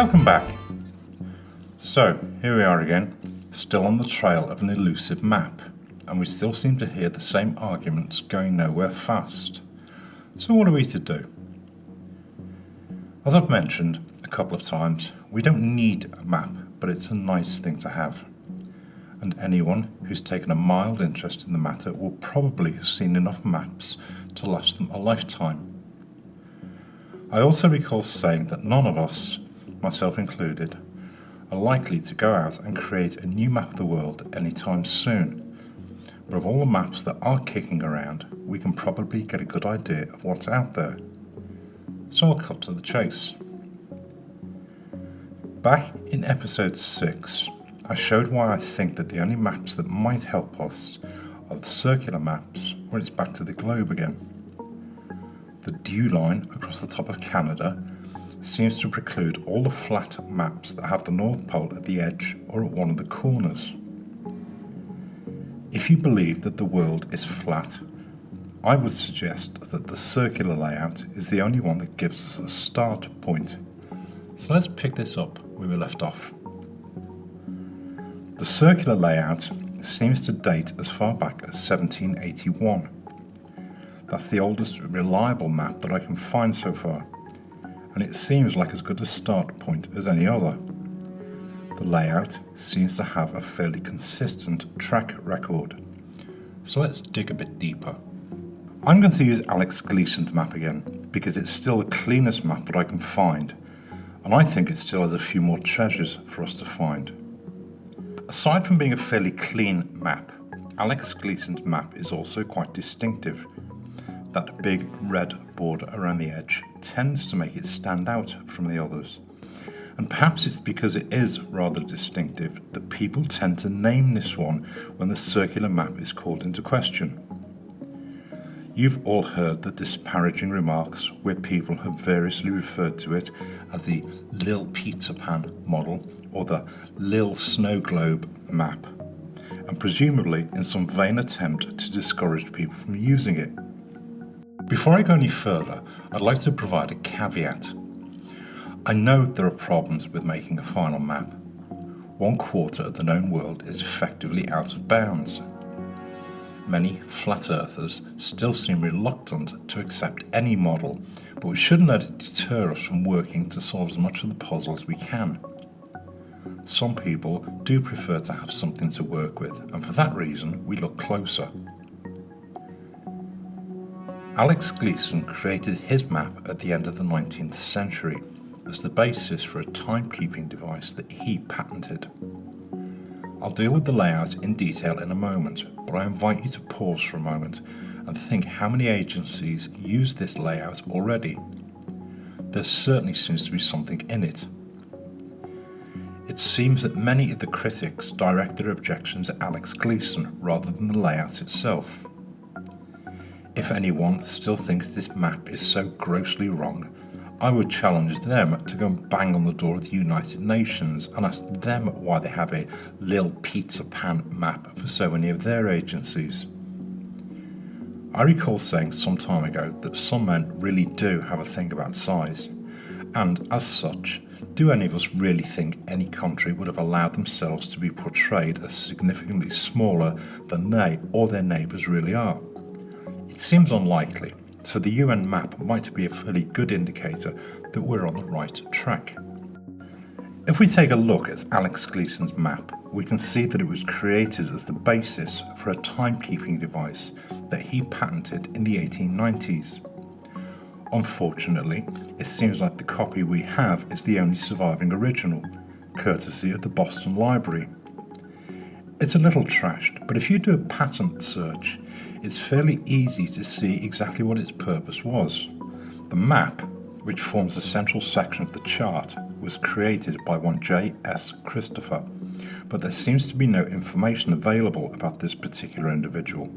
Welcome back. So, here we are again, still on the trail of an elusive map, and we still seem to hear the same arguments going nowhere fast. So what are we to do? As I've mentioned a couple of times, we don't need a map, but it's a nice thing to have. And anyone who's taken a mild interest in the matter will probably have seen enough maps to last them a lifetime. I also recall saying that none of us, myself included, are likely to go out and create a new map of the world anytime soon. But of all the maps that are kicking around, we can probably get a good idea of what's out there. So I'll cut to the chase. Back in episode 6, I showed why I think that the only maps that might help us are the circular maps, where it's back to the globe again. The dew line across the top of Canada seems to preclude all the flat maps that have the North Pole at the edge or at one of the corners. If you believe that the world is flat, I would suggest that the circular layout is the only one that gives us a start point. So let's pick this up where we left off. The circular layout seems to date as far back as 1781. That's the oldest reliable map that I can find so far, and it seems like as good a start point as any other. The layout seems to have a fairly consistent track record. So let's dig a bit deeper. I'm going to use Alex Gleason's map again, because it's still the cleanest map that I can find, and I think it still has a few more treasures for us to find. Aside from being a fairly clean map, Alex Gleason's map is also quite distinctive. That big red border around the edge tends to make it stand out from the others. And perhaps it's because it is rather distinctive that people tend to name this one when the circular map is called into question. You've all heard the disparaging remarks where people have variously referred to it as the Lil Peter Pan model or the Lil Snow Globe map, and presumably in some vain attempt to discourage people from using it. Before I go any further, I'd like to provide a caveat. I know there are problems with making a final map. 1/4 of the known world is effectively out of bounds. Many flat earthers still seem reluctant to accept any model, but we shouldn't let it deter us from working to solve as much of the puzzle as we can. Some people do prefer to have something to work with, and for that reason we look closer. Alex Gleason created his map at the end of the 19th century as the basis for a timekeeping device that he patented. I'll deal with the layout in detail in a moment, but I invite you to pause for a moment and think how many agencies use this layout already. There certainly seems to be something in it. It seems that many of the critics direct their objections at Alex Gleason rather than the layout itself. If anyone still thinks this map is so grossly wrong, I would challenge them to go and bang on the door of the United Nations and ask them why they have a Lil Peter Pan map for so many of their agencies. I recall saying some time ago that some men really do have a thing about size, and as such, do any of us really think any country would have allowed themselves to be portrayed as significantly smaller than they or their neighbours really are? It seems unlikely, so the UN map might be a fairly good indicator that we're on the right track. If we take a look at Alex Gleason's map, we can see that it was created as the basis for a timekeeping device that he patented in the 1890s. Unfortunately, it seems like the copy we have is the only surviving original, courtesy of the Boston Library. It's a little trashed, but if you do a patent search, it's fairly easy to see exactly what its purpose was. The map, which forms the central section of the chart, was created by one J.S. Christopher, but there seems to be no information available about this particular individual.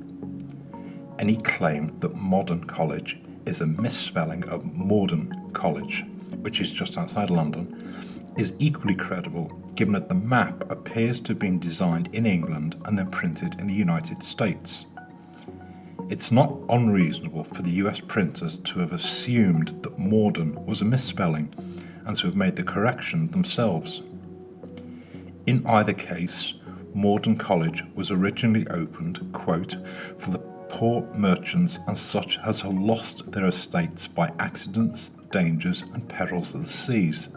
Any claim that Modern College is a misspelling of Morden College, which is just outside London, is equally credible given that the map appears to have been designed in England and then printed in the United States. It's not unreasonable for the US printers to have assumed that Morden was a misspelling and to have made the correction themselves. In either case, Morden College was originally opened, quote, for the poor merchants and such as have lost their estates by accidents, dangers, and perils of the seas.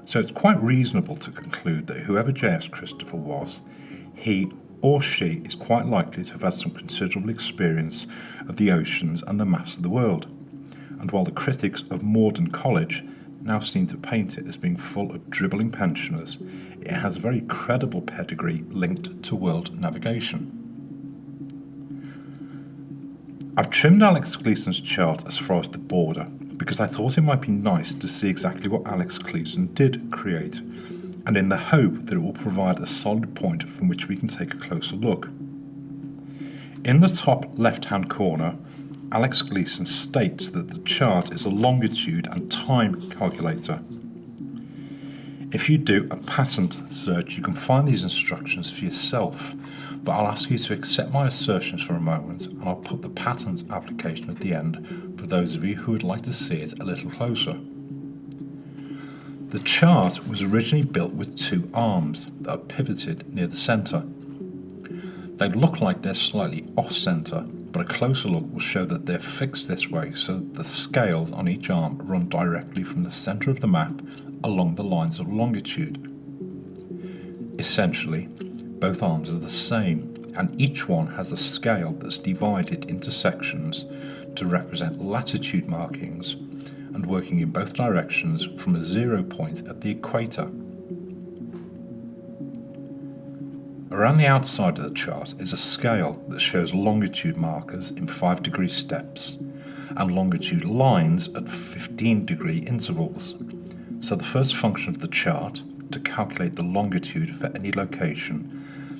So it's quite reasonable to conclude that whoever J.S. Christopher was, he or she is quite likely to have had some considerable experience of the oceans and the maps of the world. And while the critics of Morden College now seem to paint it as being full of dribbling pensioners, it has a very credible pedigree linked to world navigation. I've trimmed Alex Gleason's chart as far as the border because I thought it might be nice to see exactly what Alex Gleason did create, and in the hope that it will provide a solid point from which we can take a closer look. In the top left-hand corner, Alex Gleason states that the chart is a longitude and time calculator. If you do a patent search, you can find these instructions for yourself, but I'll ask you to accept my assertions for a moment, and I'll put the patent application at the end for those of you who would like to see it a little closer. The chart was originally built with two arms that are pivoted near the centre. They look like they're slightly off-centre, but a closer look will show that they're fixed this way so that the scales on each arm run directly from the centre of the map along the lines of longitude. Essentially, both arms are the same, and each one has a scale that's divided into sections to represent latitude markings and working in both directions from a 0 point at the equator. Around the outside of the chart is a scale that shows longitude markers in 5-degree steps and longitude lines at 15-degree intervals. So the first function of the chart, to calculate the longitude for any location,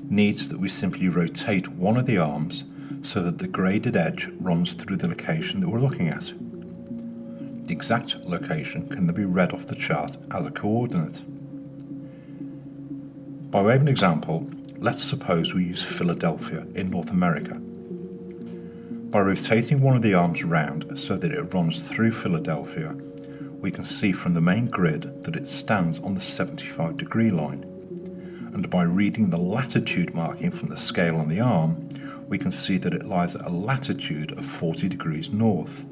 needs that we simply rotate one of the arms so that the graded edge runs through the location that we're looking at. The exact location can then be read off the chart as a coordinate. By way of an example, let's suppose we use Philadelphia in North America. By rotating one of the arms round so that it runs through Philadelphia, we can see from the main grid that it stands on the 75-degree line. And by reading the latitude marking from the scale on the arm, we can see that it lies at a latitude of 40 degrees north.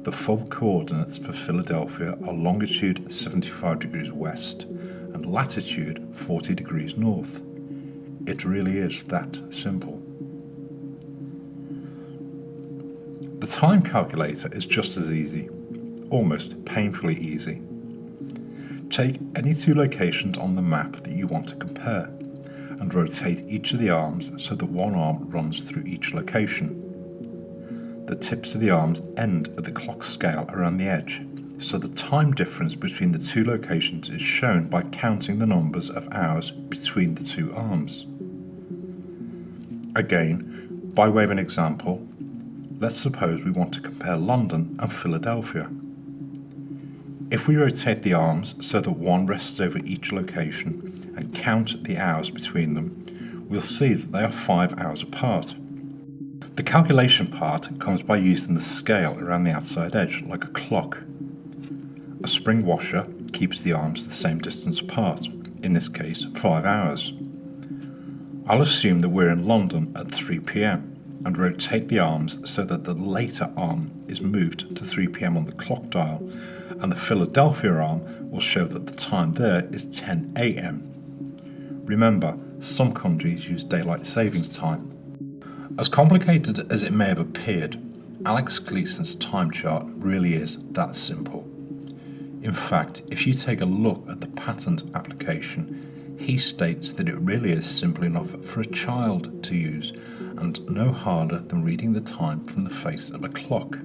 The full coordinates for Philadelphia are longitude 75 degrees west and latitude 40 degrees north. It really is that simple. The time calculator is just as easy, almost painfully easy. Take any two locations on the map that you want to compare and rotate each of the arms so that one arm runs through each location. The tips of the arms end at the clock scale around the edge, so the time difference between the two locations is shown by counting the numbers of hours between the two arms. Again, by way of an example, let's suppose we want to compare London and Philadelphia. If we rotate the arms so that one rests over each location and count the hours between them, we'll see that they are 5 hours apart. The calculation part comes by using the scale around the outside edge like a clock. A spring washer keeps the arms the same distance apart, in this case 5 hours. I'll assume that we're in London at 3 p.m. and rotate the arms so that the later arm is moved to 3 p.m. on the clock dial, and the Philadelphia arm will show that the time there is 10 a.m. Remember, some countries use daylight savings time. As complicated as it may have appeared, Alex Gleason's time chart really is that simple. In fact, if you take a look at the patent application, he states that it really is simple enough for a child to use and no harder than reading the time from the face of a clock.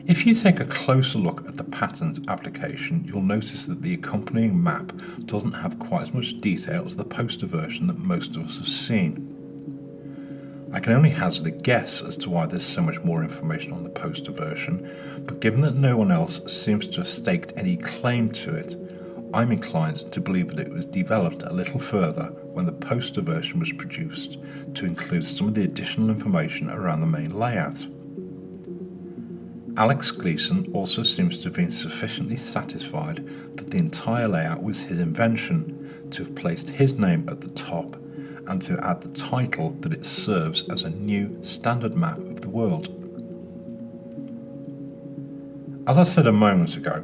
If you take a closer look at the patent application, you'll notice that the accompanying map doesn't have quite as much detail as the poster version that most of us have seen. I can only hazard a guess as to why there's so much more information on the poster version, but given that no one else seems to have staked any claim to it, I'm inclined to believe that it was developed a little further when the poster version was produced to include some of the additional information around the main layout. Alex Gleason also seems to have been sufficiently satisfied that the entire layout was his invention to have placed his name at the top and to add the title that it serves as a new standard map of the world. As I said a moment ago,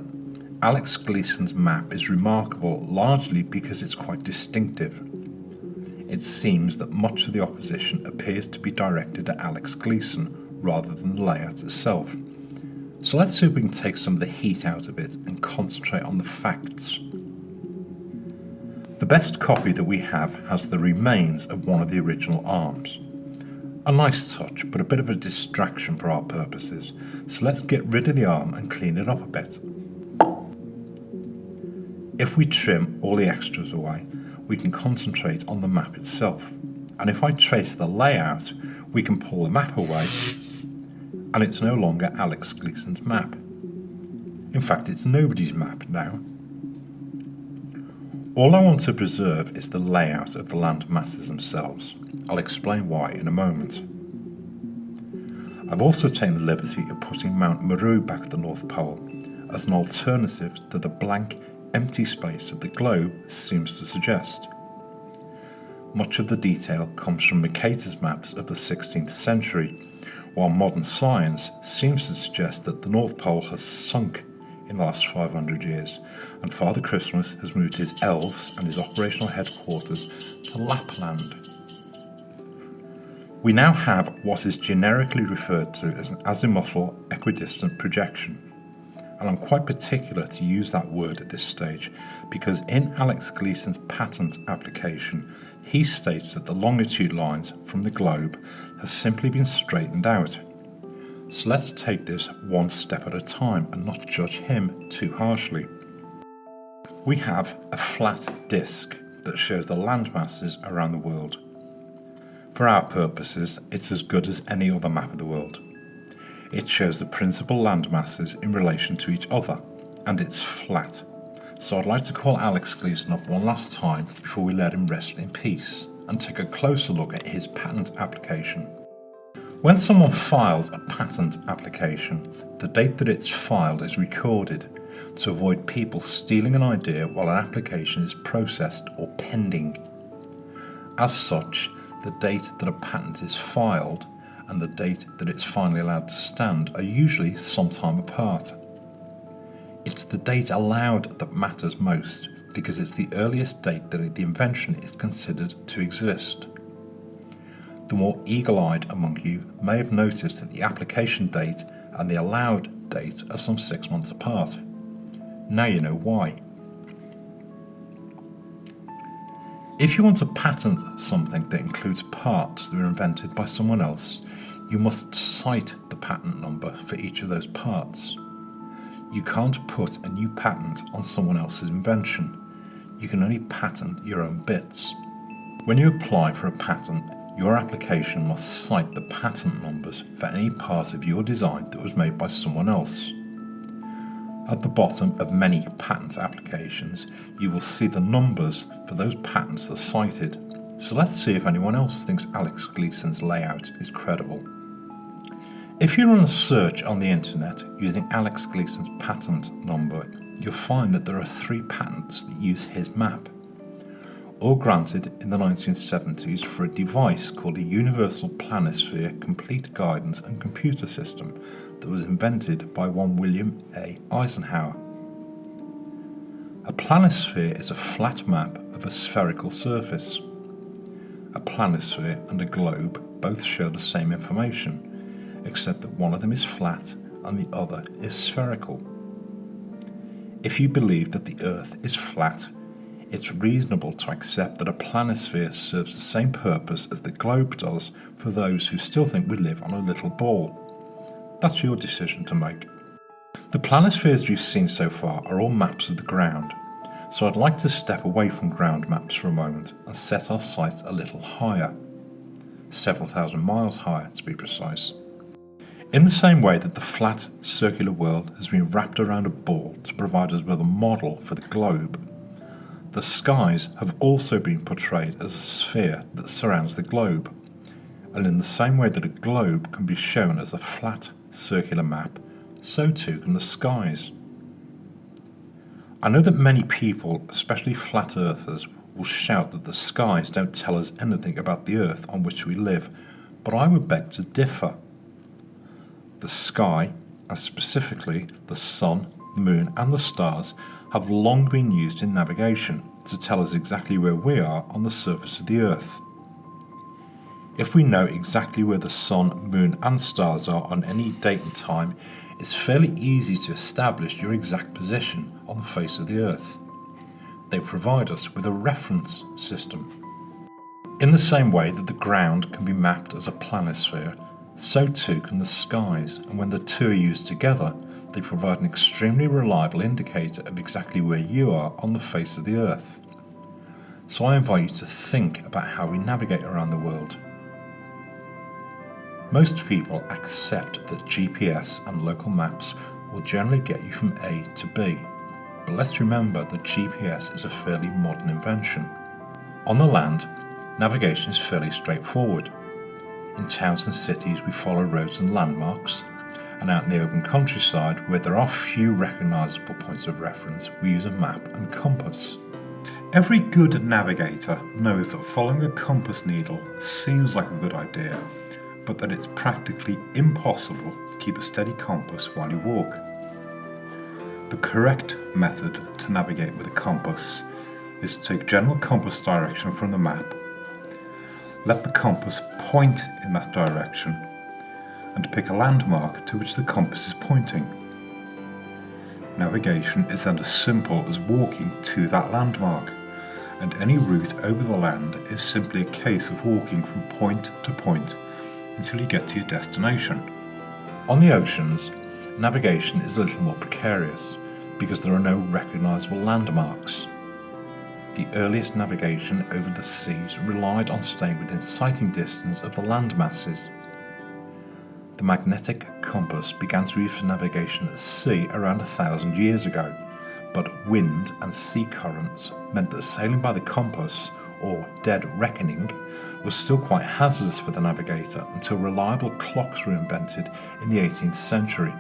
Alex Gleason's map is remarkable largely because it's quite distinctive. It seems that much of the opposition appears to be directed at Alex Gleason rather than the layout itself. So let's see if we can take some of the heat out of it and concentrate on the facts. The best copy that we have has the remains of one of the original arms. A nice touch, but a bit of a distraction for our purposes, so let's get rid of the arm and clean it up a bit. If we trim all the extras away, we can concentrate on the map itself. And if I trace the layout, we can pull the map away, and it's no longer Alex Gleason's map. In fact, it's nobody's map now. All I want to preserve is the layout of the land masses themselves. I'll explain why in a moment. I've also taken the liberty of putting Mount Meru back at the North Pole as an alternative to the blank, empty space that the globe seems to suggest. Much of the detail comes from Mercator's maps of the 16th century, while modern science seems to suggest that the North Pole has sunk in the last 500 years, and Father Christmas has moved his elves and his operational headquarters to Lapland. We now have what is generically referred to as an azimuthal equidistant projection, and I'm quite particular to use that word at this stage because in Alex Gleason's patent application he states that the longitude lines from the globe have simply been straightened out. So let's take this one step at a time and not judge him too harshly. We have a flat disk that shows the land masses around the world. For our purposes, it's as good as any other map of the world. It shows the principal land masses in relation to each other, and it's flat. So I'd like to call Alex Gleason up one last time before we let him rest in peace and take a closer look at his patent application. When someone files a patent application, the date that it's filed is recorded to avoid people stealing an idea while an application is processed or pending. As such, the date that a patent is filed and the date that it's finally allowed to stand are usually some time apart. It's the date allowed that matters most because it's the earliest date that the invention is considered to exist. The more eagle-eyed among you may have noticed that the application date and the allowed date are some 6 months apart. Now you know why. If you want to patent something that includes parts that were invented by someone else, you must cite the patent number for each of those parts. You can't put a new patent on someone else's invention. You can only patent your own bits. When you apply for a patent, your application must cite the patent numbers for any part of your design that was made by someone else. At the bottom of many patent applications, you will see the numbers for those patents that are cited. So let's see if anyone else thinks Alex Gleason's layout is credible. If you run a search on the internet using Alex Gleason's patent number, you'll find that there are 3 patents that use his map, all granted in the 1970s for a device called a Universal Planisphere Complete Guidance and Computer System that was invented by one William A. Eisenhower. A planisphere is a flat map of a spherical surface. A planisphere and a globe both show the same information, except that one of them is flat and the other is spherical. If you believe that the Earth is flat, it's reasonable to accept that a planisphere serves the same purpose as the globe does for those who still think we live on a little ball. That's your decision to make. The planispheres we've seen so far are all maps of the ground, so I'd like to step away from ground maps for a moment and set our sights a little higher, several thousand miles higher to be precise. In the same way that the flat, circular world has been wrapped around a ball to provide us with a model for the globe, the skies have also been portrayed as a sphere that surrounds the globe, and in the same way that a globe can be shown as a flat, circular map, so too can the skies. I know that many people, especially flat earthers, will shout that the skies don't tell us anything about the earth on which we live, but I would beg to differ. The sky, and specifically the sun, the moon and the stars, have long been used in navigation to tell us exactly where we are on the surface of the earth. If we know exactly where the sun, moon and stars are on any date and time, it's fairly easy to establish your exact position on the face of the earth. They provide us with a reference system. In the same way that the ground can be mapped as a planisphere, so too can the skies, and when the two are used together, they provide an extremely reliable indicator of exactly where you are on the face of the earth. So I invite you to think about how we navigate around the world. Most people accept that GPS and local maps will generally get you from A to B, but let's remember that GPS is a fairly modern invention. On the land, navigation is fairly straightforward. In towns and cities we follow roads and landmarks, and out in the open countryside where there are few recognisable points of reference, we use a map and compass. Every good navigator knows that following a compass needle seems like a good idea, but that it's practically impossible to keep a steady compass while you walk. The correct method to navigate with a compass is to take general compass direction from the map, let the compass point in that direction, and pick a landmark to which the compass is pointing. Navigation is then as simple as walking to that landmark, and any route over the land is simply a case of walking from point to point until you get to your destination. On the oceans, navigation is a little more precarious because there are no recognisable landmarks. The earliest navigation over the seas relied on staying within sighting distance of the land masses. The magnetic compass began to be used for navigation at sea around 1,000 years ago, but wind and sea currents meant that sailing by the compass, or dead reckoning, was still quite hazardous for the navigator until reliable clocks were invented in the 18th century.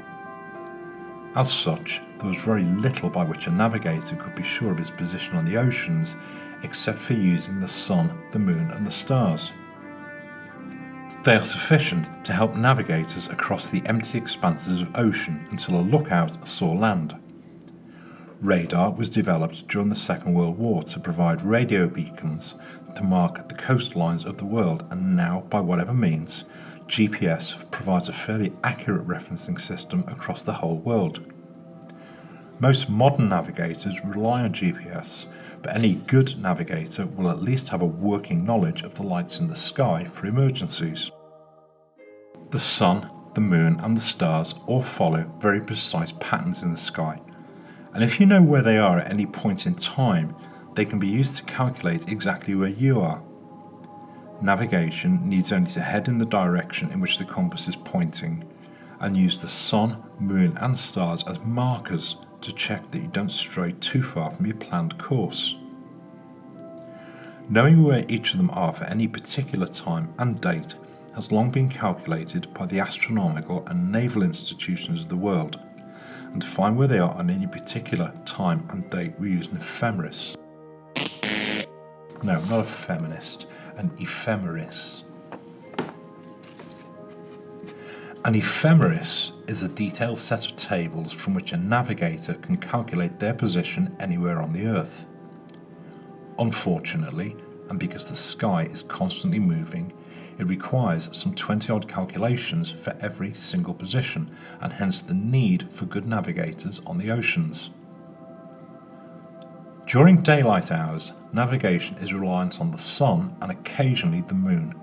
As such, there was very little by which a navigator could be sure of his position on the oceans, except for using the sun, the moon and the stars. They are sufficient to help navigators across the empty expanses of ocean until a lookout saw land. Radar was developed during the Second World War to provide radio beacons to mark the coastlines of the world, and now, by whatever means, GPS provides a fairly accurate referencing system across the whole world. Most modern navigators rely on GPS, but any good navigator will at least have a working knowledge of the lights in the sky for emergencies. The sun, the moon and the stars all follow very precise patterns in the sky, and if you know where they are at any point in time, they can be used to calculate exactly where you are. Navigation needs only to head in the direction in which the compass is pointing, and use the sun, moon and stars as markers to check that you don't stray too far from your planned course. Knowing where each of them are for any particular time and date has long been calculated by the astronomical and naval institutions of the world, and to find where they are on any particular time and date we use an ephemeris. No, not a feminist, an ephemeris. An ephemeris is a detailed set of tables from which a navigator can calculate their position anywhere on the Earth. Unfortunately, and because the sky is constantly moving, it requires some 20-odd calculations for every single position, and hence the need for good navigators on the oceans. During daylight hours, navigation is reliant on the sun and occasionally the moon.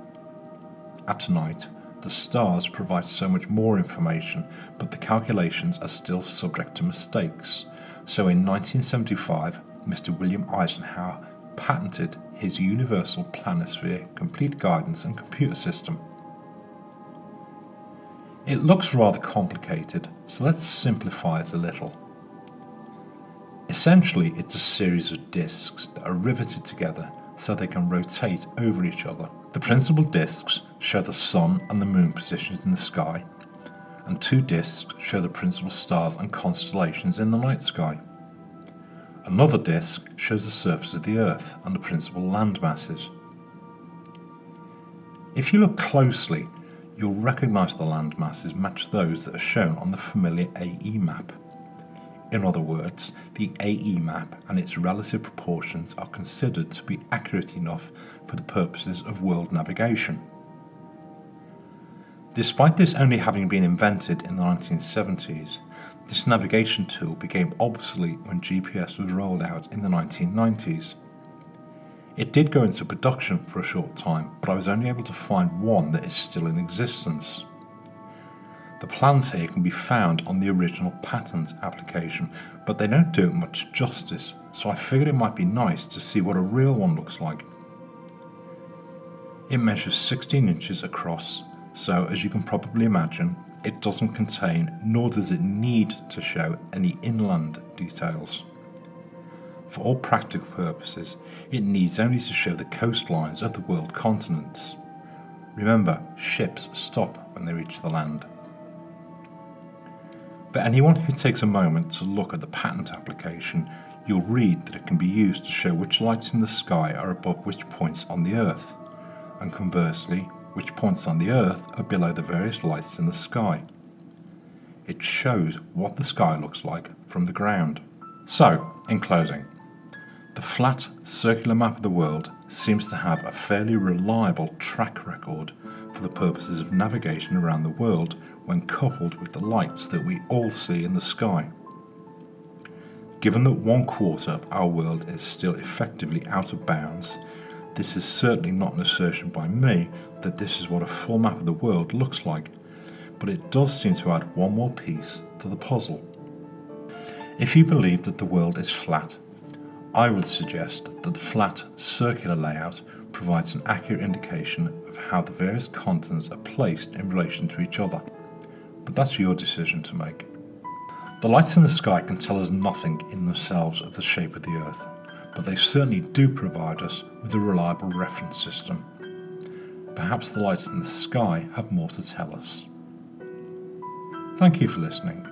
At night, the stars provide so much more information, but the calculations are still subject to mistakes. So in 1975, Mr. William Eisenhower patented his Universal Planisphere Complete Guidance and Computer System. It looks rather complicated, so let's simplify it a little. Essentially, it's a series of discs that are riveted together so they can rotate over each other. The principal discs show the sun and the moon positions in the sky, and 2 discs show the principal stars and constellations in the night sky. Another disc shows the surface of the Earth and the principal land masses. If you look closely, you'll recognise the land masses match those that are shown on the familiar AE map. In other words, the AE map and its relative proportions are considered to be accurate enough for the purposes of world navigation. Despite this only having been invented in the 1970s, this navigation tool became obsolete when GPS was rolled out in the 1990s. It did go into production for a short time, but I was only able to find one that is still in existence. The plans here can be found on the original patent application, but they don't do it much justice, so I figured it might be nice to see what a real one looks like. It measures 16 inches across, so as you can probably imagine, it doesn't contain, nor does it need to show, any inland details. For all practical purposes, it needs only to show the coastlines of the world continents. Remember, ships stop when they reach the land. For anyone who takes a moment to look at the patent application, you'll read that it can be used to show which lights in the sky are above which points on the Earth, and conversely, which points on the Earth are below the various lights in the sky. It shows what the sky looks like from the ground. So, in closing, the flat, circular map of the world seems to have a fairly reliable track record for the purposes of navigation around the world when coupled with the lights that we all see in the sky. Given that 1/4 of our world is still effectively out of bounds, this is certainly not an assertion by me that this is what a full map of the world looks like, but it does seem to add one more piece to the puzzle. If you believe that the world is flat, I would suggest that the flat, circular layout provides an accurate indication of how the various continents are placed in relation to each other, but that's your decision to make. The lights in the sky can tell us nothing in themselves of the shape of the Earth, but they certainly do provide us with a reliable reference system. Perhaps the lights in the sky have more to tell us. Thank you for listening.